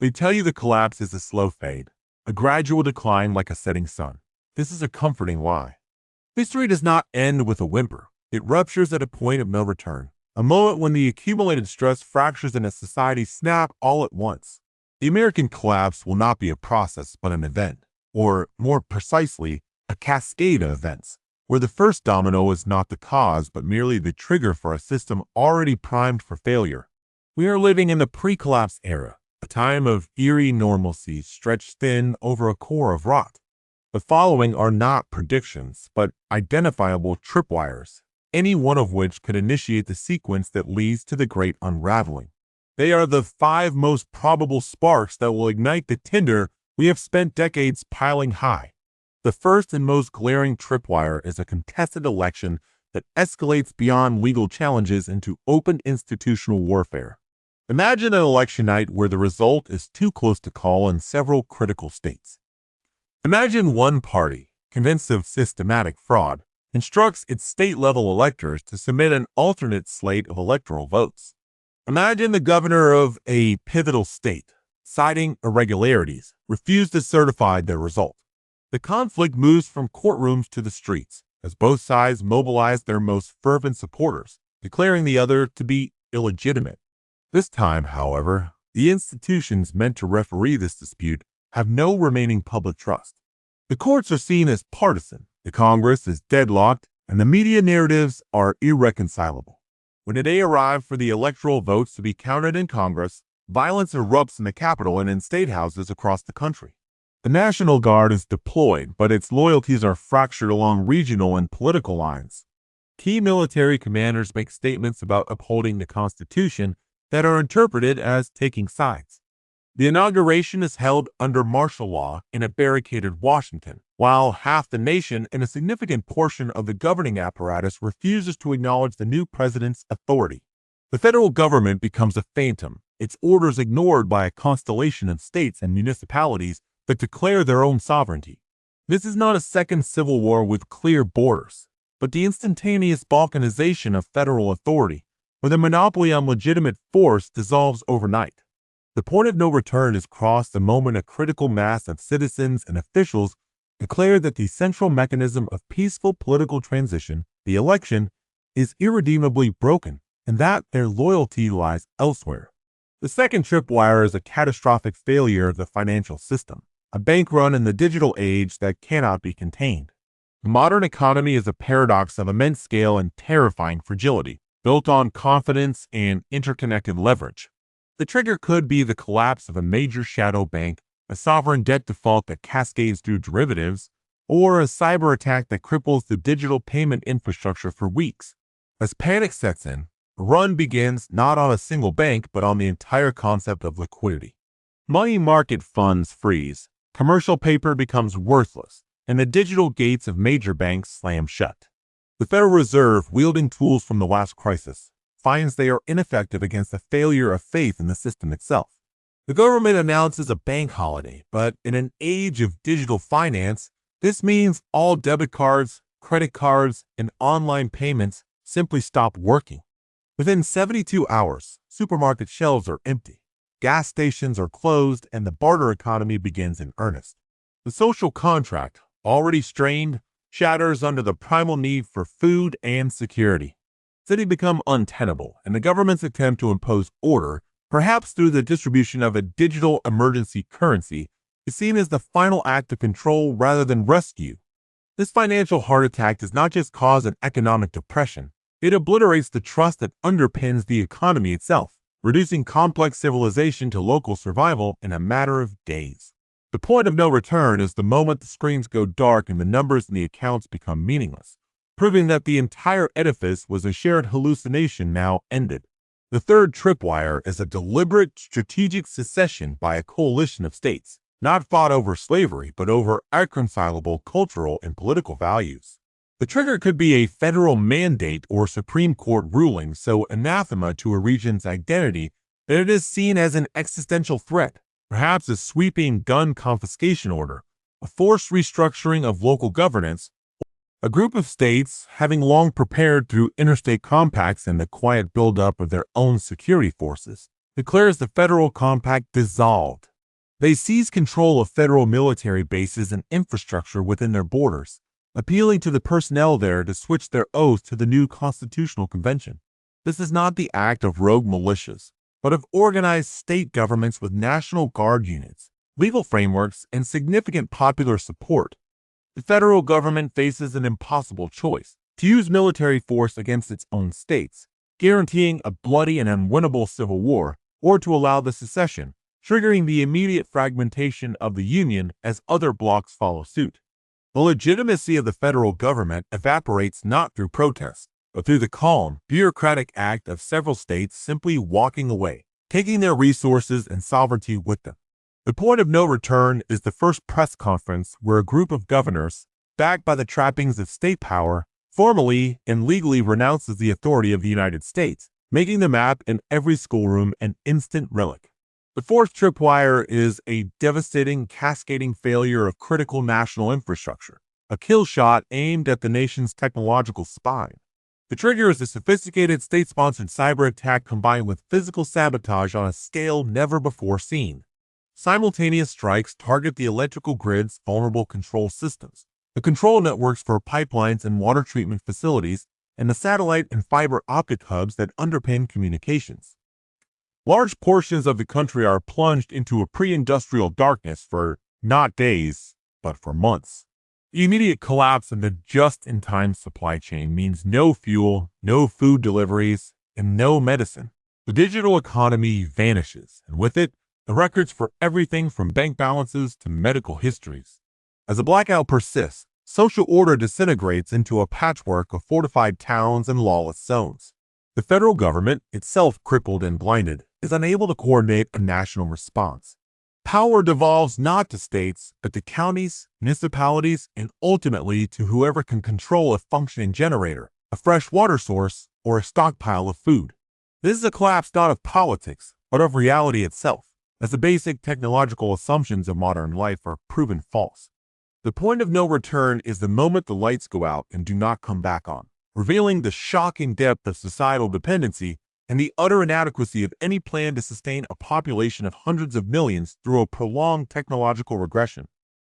They tell you the collapse is a slow fade, a gradual decline like a setting sun. This is a comforting lie. History does not end with a whimper. It ruptures at a point of no return, a moment when the accumulated stress fractures in a society snap all at once. The American collapse will not be a process but an event, or more precisely, a cascade of events, where the first domino is not the cause but merely the trigger for a system already primed for failure. We are living in the pre-collapse era, a time of eerie normalcy stretched thin over a core of rot. The following are not predictions, but identifiable tripwires, any one of which could initiate the sequence that leads to the great unraveling. They are the 5 most probable sparks that will ignite the tinder we have spent decades piling high. The first and most glaring tripwire is a contested election that escalates beyond legal challenges into open institutional warfare. Imagine an election night where the result is too close to call in several critical states. Imagine one party, convinced of systematic fraud, instructs its state-level electors to submit an alternate slate of electoral votes. Imagine the governor of a pivotal state, citing irregularities, refused to certify their result. The conflict moves from courtrooms to the streets, as both sides mobilize their most fervent supporters, declaring the other to be illegitimate. This time, however, the institutions meant to referee this dispute have no remaining public trust. The courts are seen as partisan, the Congress is deadlocked, and the media narratives are irreconcilable. When the day arrives for the electoral votes to be counted in Congress, violence erupts in the Capitol and in state houses across the country. The National Guard is deployed, but its loyalties are fractured along regional and political lines. Key military commanders make statements about upholding the Constitution that are interpreted as taking sides. The inauguration is held under martial law in a barricaded Washington, while half the nation and a significant portion of the governing apparatus refuses to acknowledge the new president's authority. The federal government becomes a phantom, its orders ignored by a constellation of states and municipalities that declare their own sovereignty. This is not a second civil war with clear borders, but the instantaneous balkanization of federal authority, where the monopoly on legitimate force dissolves overnight. The point of no return is crossed the moment a critical mass of citizens and officials declare that the central mechanism of peaceful political transition, the election, is irredeemably broken, and that their loyalty lies elsewhere. The second tripwire is a catastrophic failure of the financial system, a bank run in the digital age that cannot be contained. The modern economy is a paradox of immense scale and terrifying fragility, built on confidence and interconnected leverage. The trigger could be the collapse of a major shadow bank, a sovereign debt default that cascades through derivatives, or a cyber attack that cripples the digital payment infrastructure for weeks. As panic sets in, the run begins not on a single bank but on the entire concept of liquidity. Money market funds freeze, commercial paper becomes worthless, and the digital gates of major banks slam shut. The Federal Reserve, wielding tools from the last crisis, finds they are ineffective against the failure of faith in the system itself. The government announces a bank holiday, but in an age of digital finance, this means all debit cards, credit cards, and online payments simply stop working. Within 72 hours, supermarket shelves are empty, gas stations are closed, and the barter economy begins in earnest. The social contract, already strained, shatters under the primal need for food and security. Cities become untenable, and the government's attempt to impose order, perhaps through the distribution of a digital emergency currency, is seen as the final act of control rather than rescue. This financial heart attack does not just cause an economic depression, it obliterates the trust that underpins the economy itself, reducing complex civilization to local survival in a matter of days. The point of no return is the moment the screens go dark and the numbers in the accounts become meaningless, proving that the entire edifice was a shared hallucination now ended. The third tripwire is a deliberate strategic secession by a coalition of states, not fought over slavery, but over irreconcilable cultural and political values. The trigger could be a federal mandate or Supreme Court ruling so anathema to a region's identity that it is seen as an existential threat, perhaps a sweeping gun confiscation order, a forced restructuring of local governance. A group of states, having long prepared through interstate compacts and the quiet buildup of their own security forces, declares the federal compact dissolved, They seize control of federal military bases and infrastructure within their borders, appealing to the personnel there to switch their oath to the new constitutional convention. This is not the act of rogue militias, but of organized state governments with National Guard units, legal frameworks, and significant popular support. The federal government faces an impossible choice: to use military force against its own states, guaranteeing a bloody and unwinnable civil war, or to allow the secession, triggering the immediate fragmentation of the Union as other blocs follow suit. The legitimacy of the federal government evaporates not through protest, but through the calm, bureaucratic act of several states simply walking away, taking their resources and sovereignty with them. The point of no return is the first press conference where a group of governors, backed by the trappings of state power, formally and legally renounces the authority of the United States, making the map in every schoolroom an instant relic. The fourth tripwire is a devastating, cascading failure of critical national infrastructure, a kill shot aimed at the nation's technological spine. The trigger is a sophisticated state-sponsored cyber attack combined with physical sabotage on a scale never before seen. Simultaneous strikes target the electrical grid's vulnerable control systems, the control networks for pipelines and water treatment facilities, and the satellite and fiber optic hubs that underpin communications. Large portions of the country are plunged into a pre-industrial darkness for not days, but for months. The immediate collapse of the just-in-time supply chain means no fuel, no food deliveries, and no medicine. The digital economy vanishes, and with it, the records for everything from bank balances to medical histories. As the blackout persists, social order disintegrates into a patchwork of fortified towns and lawless zones. The federal government, itself crippled and blinded, is unable to coordinate a national response. Power devolves not to states, but to counties, municipalities, and ultimately to whoever can control a functioning generator, a fresh water source, or a stockpile of food. This is a collapse not of politics, but of reality itself, as the basic technological assumptions of modern life are proven false. The point of no return is the moment the lights go out and do not come back on, revealing the shocking depth of societal dependency and the utter inadequacy of any plan to sustain a population of hundreds of millions through a prolonged technological regression.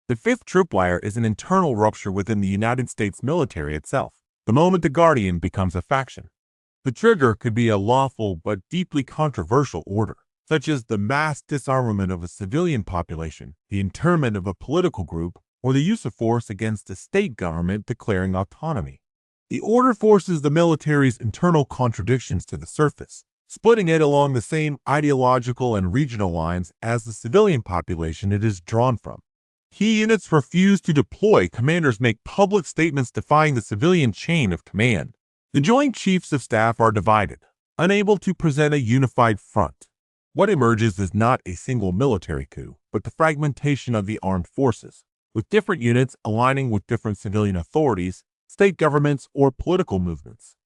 The fifth tripwire is an internal rupture within the United States military itself, the moment the Guardian becomes a faction. The trigger could be a lawful but deeply controversial order, such as the mass disarmament of a civilian population, the internment of a political group, or the use of force against a state government declaring autonomy. The order forces the military's internal contradictions to the surface, splitting it along the same ideological and regional lines as the civilian population it is drawn from. Key units refuse to deploy, commanders make public statements defying the civilian chain of command. The Joint Chiefs of Staff are divided, unable to present a unified front. What emerges is not a single military coup, but the fragmentation of the armed forces, with different units aligning with different civilian authorities, state governments, or political movements.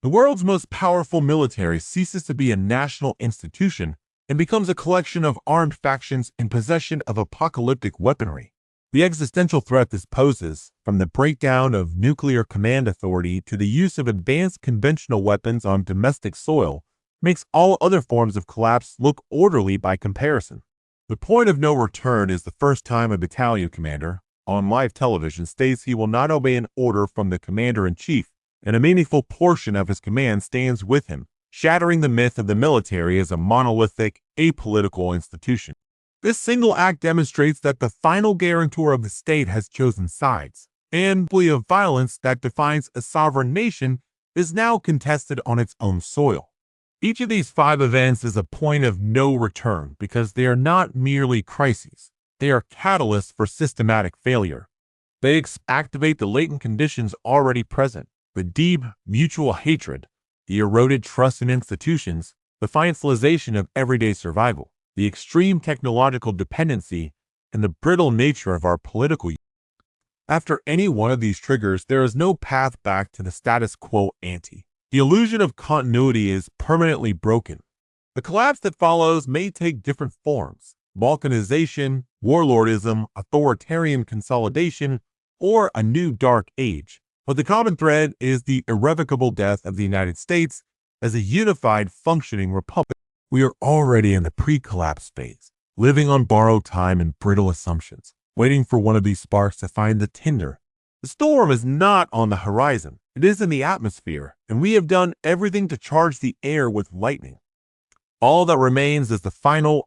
The world's most powerful military ceases to be a national institution and becomes a collection of armed factions in possession of apocalyptic weaponry. The existential threat this poses, from the breakdown of nuclear command authority to the use of advanced conventional weapons on domestic soil, makes all other forms of collapse look orderly by comparison. The point of no return is the first time a battalion commander, on live television, states he will not obey an order from the commander-in-chief, and a meaningful portion of his command stands with him, shattering the myth of the military as a monolithic, apolitical institution. This single act demonstrates that the final guarantor of the state has chosen sides, and the plea of violence that defines a sovereign nation is now contested on its own soil. Each of these 5 events is a point of no return because they are not merely crises. They are catalysts for systematic failure. They activate the latent conditions already present: the deep mutual hatred, the eroded trust in institutions, the financialization of everyday survival, the extreme technological dependency, and the brittle nature of our political. After any one of these triggers, there is no path back to the status quo ante. The illusion of continuity is permanently broken. The collapse that follows may take different forms: balkanization, warlordism, authoritarian consolidation, or a new dark age. But the common thread is the irrevocable death of the United States as a unified, functioning republic. We are already in the pre-collapse phase, living on borrowed time and brittle assumptions, waiting for one of these sparks to find the tinder. The storm is not on the horizon. It is in the atmosphere, and we have done everything to charge the air with lightning. All that remains is the final